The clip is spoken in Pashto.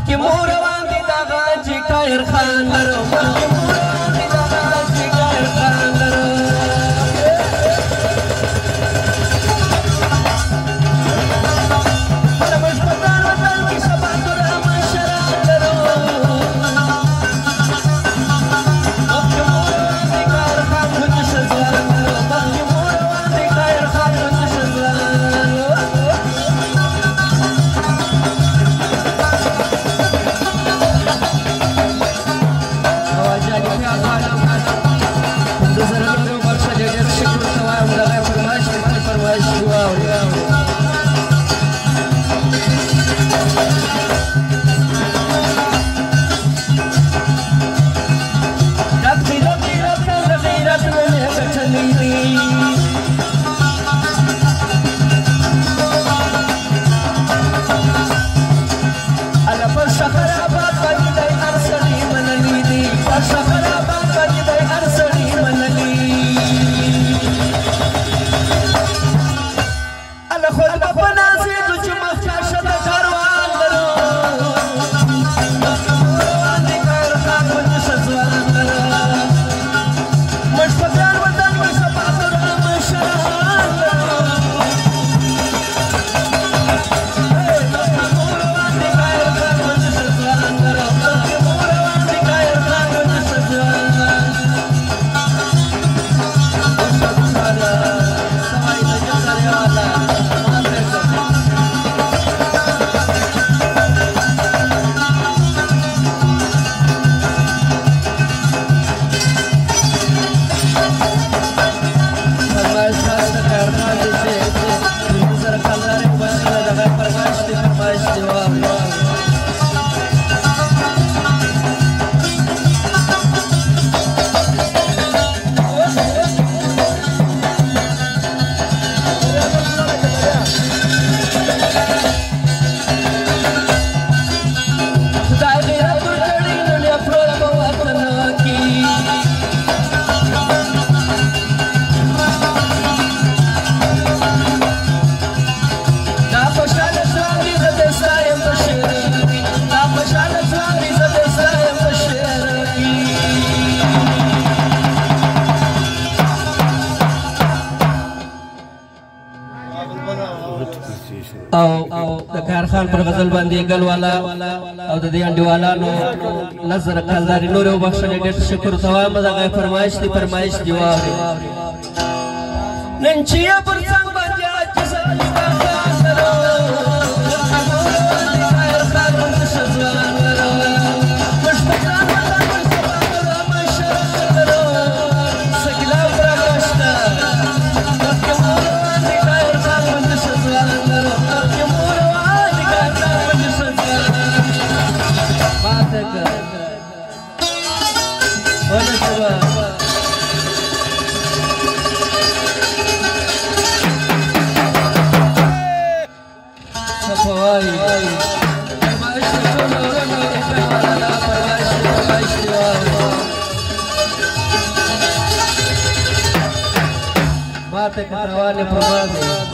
مخکې مو روان دی دغه چې ټایر خان لرو مخکې مو روان دی دغه چې ټایر خان لرو او د کارخان پر غزل باندې ګل والا او د دې انډیوالانو نظر کلداري نور او بخښنې ډېر شکر ته وایم دغه فرمایش دی واورئ نن چې پر څنګ باندې बात करवाने प्रमाण